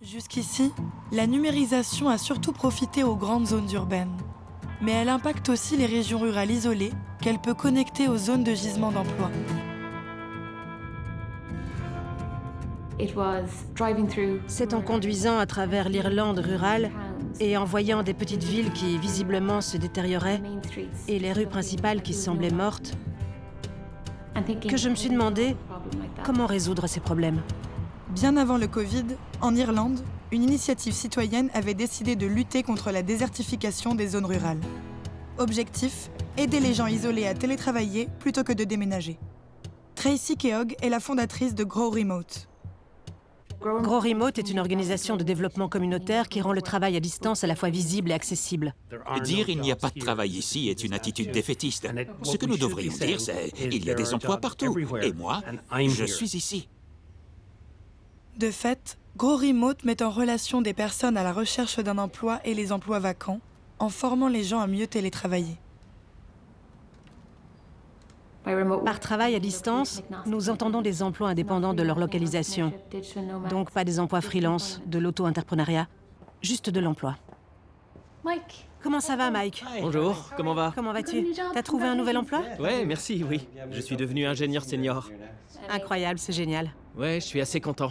Jusqu'ici, la numérisation a surtout profité aux grandes zones urbaines. Mais elle impacte aussi les régions rurales isolées qu'elle peut connecter aux zones de gisement d'emploi. C'est en conduisant à travers l'Irlande rurale et en voyant des petites villes qui visiblement se détérioraient et les rues principales qui semblaient mortes que je me suis demandé comment résoudre ces problèmes. Bien avant le Covid, en Irlande, une initiative citoyenne avait décidé de lutter contre la désertification des zones rurales. Objectif, aider les gens isolés à télétravailler plutôt que de déménager. Tracy Keogh est la fondatrice de Grow Remote. Grow Remote est une organisation de développement communautaire qui rend le travail à distance à la fois visible et accessible. Dire il n'y a pas de travail ici est une attitude défaitiste. Ce que nous devrions dire, c'est il y a des emplois partout. Et moi, je suis ici. De fait, Grow Remote met en relation des personnes à la recherche d'un emploi et les emplois vacants, en formant les gens à mieux télétravailler. Par travail à distance, nous entendons des emplois indépendants de leur localisation. Donc pas des emplois freelance, de l'auto-entrepreneuriat, juste de l'emploi. Comment ça va, Mike? Bonjour, comment va? Comment vas-tu? T'as trouvé un nouvel emploi? Ouais, merci, oui. Je suis devenu ingénieur senior. Incroyable, c'est génial. Ouais, je suis assez content.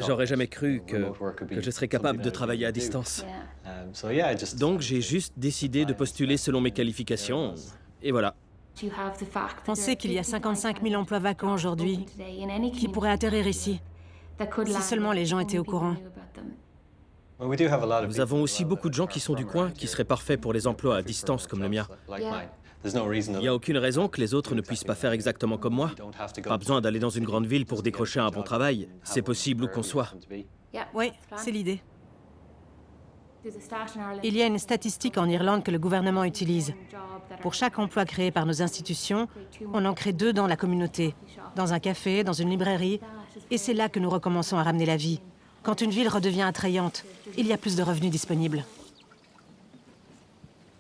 J'aurais jamais cru que je serais capable de travailler à distance. Donc j'ai juste décidé de postuler selon mes qualifications, et voilà. On sait qu'il y a 55 000 emplois vacants aujourd'hui qui pourraient atterrir ici, si seulement les gens étaient au courant. Nous avons aussi beaucoup de gens qui sont du coin, qui seraient parfaits pour les emplois à distance comme le mien. Il n'y a aucune raison que les autres ne puissent pas faire exactement comme moi. Pas besoin d'aller dans une grande ville pour décrocher un bon travail. C'est possible où qu'on soit. Oui, c'est l'idée. Il y a une statistique en Irlande que le gouvernement utilise. Pour chaque emploi créé par nos institutions, on en crée 2 dans la communauté, dans un café, dans une librairie, et c'est là que nous recommençons à ramener la vie. Quand une ville redevient attrayante, il y a plus de revenus disponibles.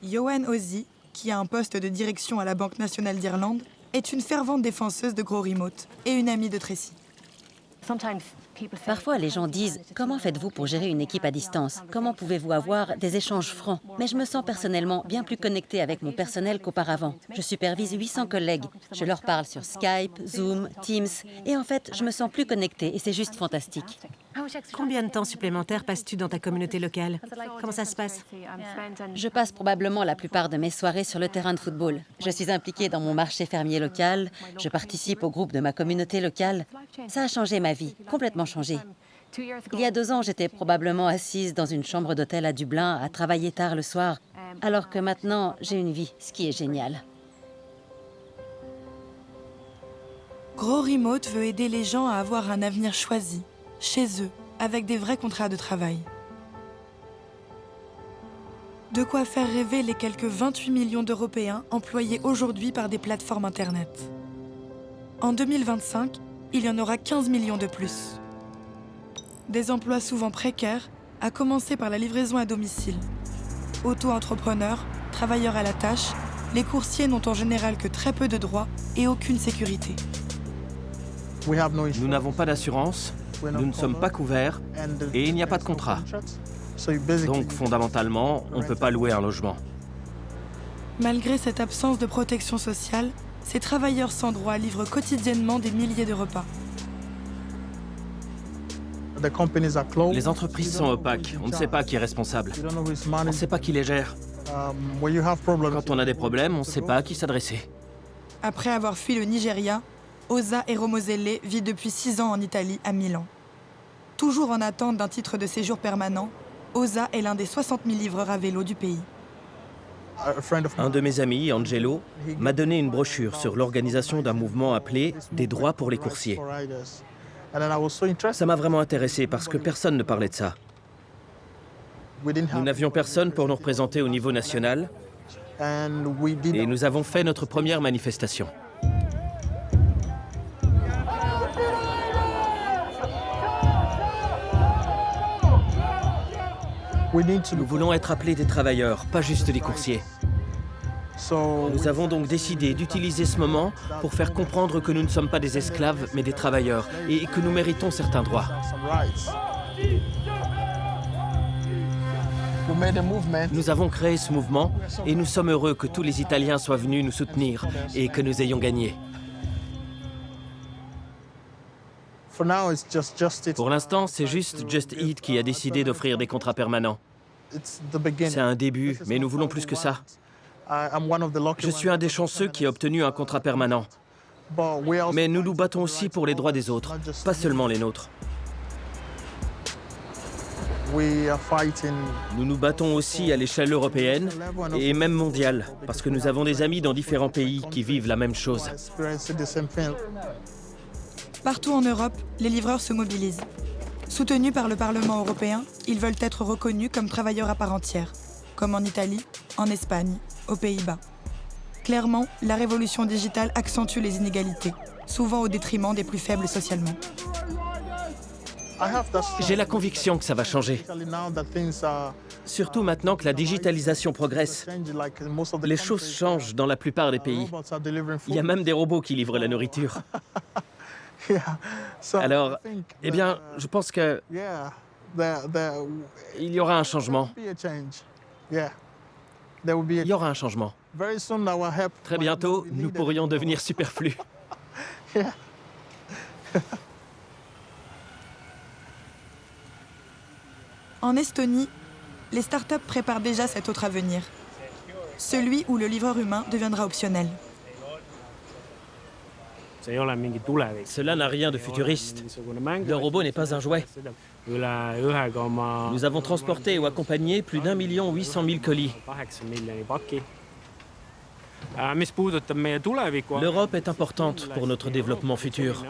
Joanne Ozzie, qui a un poste de direction à la Banque nationale d'Irlande, est une fervente défenseuse de Grow Remote et une amie de Tracy. Parfois, les gens disent « Comment faites-vous pour gérer une équipe à distance? Comment pouvez-vous avoir des échanges francs ?» Mais je me sens personnellement bien plus connectée avec mon personnel qu'auparavant. Je supervise 800 collègues. Je leur parle sur Skype, Zoom, Teams. Et en fait, je me sens plus connectée et c'est juste fantastique. Combien de temps supplémentaire passes-tu dans ta communauté locale? Comment ça se passe? Je passe probablement la plupart de mes soirées sur le terrain de football. Je suis impliquée dans mon marché fermier local. Je participe au groupe de ma communauté locale. Ça a changé ma vie, complètement changé. Il y a 2 ans, j'étais probablement assise dans une chambre d'hôtel à Dublin à travailler tard le soir, alors que maintenant, j'ai une vie, ce qui est génial. Grow Remote veut aider les gens à avoir un avenir choisi, chez eux, avec des vrais contrats de travail. De quoi faire rêver les quelques 28 millions d'Européens employés aujourd'hui par des plateformes Internet. En 2025, il y en aura 15 millions de plus. Des emplois souvent précaires, à commencer par la livraison à domicile. Auto-entrepreneurs, travailleurs à la tâche, les coursiers n'ont en général que très peu de droits et aucune sécurité. Nous n'avons pas d'assurance, nous ne sommes pas couverts et il n'y a pas de contrat. Donc fondamentalement, on ne peut pas louer un logement. Malgré cette absence de protection sociale, ces travailleurs sans droit livrent quotidiennement des milliers de repas. Les entreprises sont opaques, on ne sait pas qui est responsable. On ne sait pas qui les gère. Quand on a des problèmes, on ne sait pas à qui s'adresser. Après avoir fui le Nigeria, Osa Eromoselle vit depuis 6 ans en Italie, à Milan. Toujours en attente d'un titre de séjour permanent, Osa est l'un des 60 000 livreurs à vélo du pays. Un de mes amis, Angelo, m'a donné une brochure sur l'organisation d'un mouvement appelé « Des droits pour les coursiers ». Ça m'a vraiment intéressé parce que personne ne parlait de ça. Nous n'avions personne pour nous représenter au niveau national et nous avons fait notre première manifestation. Nous voulons être appelés des travailleurs, pas juste des coursiers. Nous avons donc décidé d'utiliser ce moment pour faire comprendre que nous ne sommes pas des esclaves, mais des travailleurs, et que nous méritons certains droits. Nous avons créé ce mouvement et nous sommes heureux que tous les Italiens soient venus nous soutenir et que nous ayons gagné. Pour l'instant, c'est juste Just Eat qui a décidé d'offrir des contrats permanents. C'est un début, mais nous voulons plus que ça. Je suis un des chanceux qui a obtenu un contrat permanent. Mais nous nous battons aussi pour les droits des autres, pas seulement les nôtres. Nous nous battons aussi à l'échelle européenne et même mondiale, parce que nous avons des amis dans différents pays qui vivent la même chose. Partout en Europe, les livreurs se mobilisent. Soutenus par le Parlement européen, ils veulent être reconnus comme travailleurs à part entière, comme en Italie, en Espagne, aux Pays-Bas. Clairement, la révolution digitale accentue les inégalités, souvent au détriment des plus faibles socialement. J'ai la conviction que ça va changer. Surtout maintenant que la digitalisation progresse. Les choses changent dans la plupart des pays. Il y a même des robots qui livrent la nourriture. Alors, eh bien, je pense que il y aura un changement. Il y aura un changement. Très bientôt, nous pourrions devenir superflus. En Estonie, les startups préparent déjà cet autre avenir, celui où le livreur humain deviendra optionnel. Cela n'a rien de futuriste. Le robot n'est pas un jouet. Nous avons transporté ou accompagné plus d'1 800 000 colis. L'Europe est importante pour notre développement futur.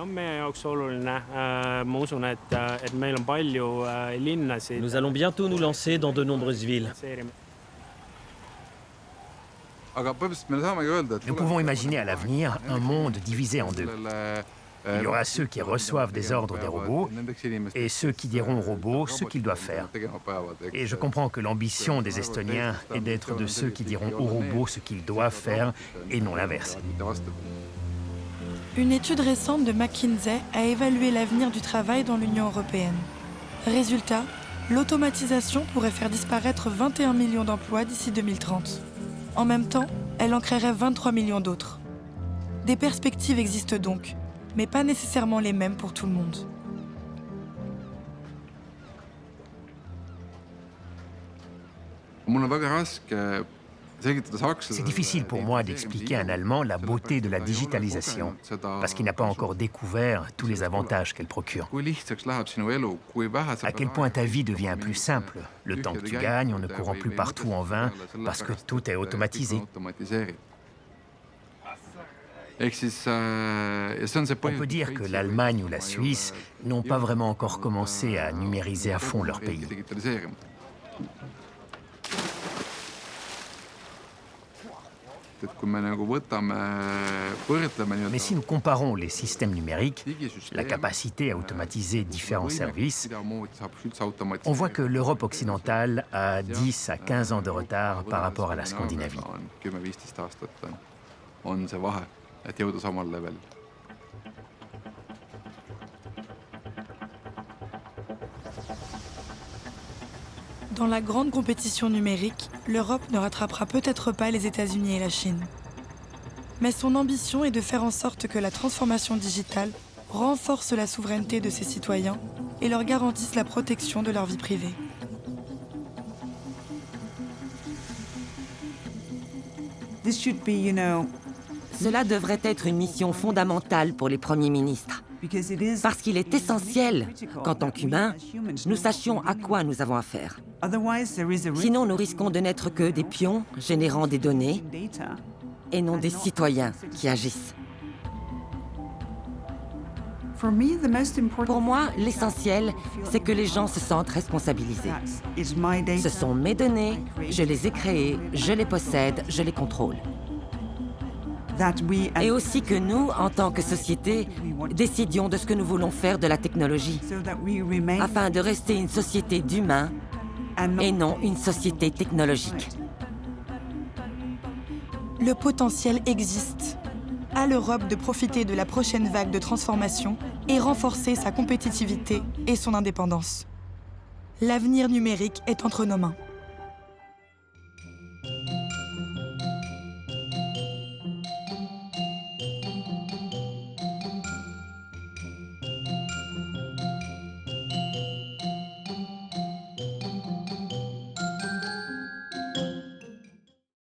Nous allons bientôt nous lancer dans de nombreuses villes. Nous pouvons imaginer à l'avenir un monde divisé en deux. Il y aura ceux qui reçoivent des ordres des robots et ceux qui diront aux robots ce qu'ils doivent faire. Et je comprends que l'ambition des Estoniens est d'être de ceux qui diront aux robots ce qu'ils doivent faire et non l'inverse. Une étude récente de McKinsey a évalué l'avenir du travail dans l'Union européenne. Résultat, l'automatisation pourrait faire disparaître 21 millions d'emplois d'ici 2030. En même temps, elle en créerait 23 millions d'autres. Des perspectives existent donc, mais pas nécessairement les mêmes pour tout le monde. C'est difficile pour moi d'expliquer à un Allemand la beauté de la digitalisation, parce qu'il n'a pas encore découvert tous les avantages qu'elle procure. À quel point ta vie devient plus simple, le temps que tu gagnes en ne courant plus partout en vain, parce que tout est automatisé. On peut dire que l'Allemagne ou la Suisse n'ont pas vraiment encore commencé à numériser à fond leur pays. Mais si nous comparons les systèmes numériques, la capacité à automatiser différents services, on voit que l'Europe occidentale a 10 à 15 ans de retard par rapport à la Scandinavie. Dans la grande compétition numérique, l'Europe ne rattrapera peut-être pas les États-Unis et la Chine. Mais son ambition est de faire en sorte que la transformation digitale renforce la souveraineté de ses citoyens et leur garantisse la protection de leur vie privée. Cela devrait être une mission fondamentale pour les premiers ministres. Parce qu'il est essentiel qu'en tant qu'humains, nous sachions à quoi nous avons affaire. Sinon, nous risquons de n'être que des pions générant des données et non des citoyens qui agissent. Pour moi, l'essentiel, c'est que les gens se sentent responsabilisés. Ce sont mes données, je les ai créées, je les possède, je les contrôle. Et aussi que nous, en tant que société, décidions de ce que nous voulons faire de la technologie, afin de rester une société d'humains et non une société technologique. Le potentiel existe. À l'Europe de profiter de la prochaine vague de transformation et renforcer sa compétitivité et son indépendance. L'avenir numérique est entre nos mains.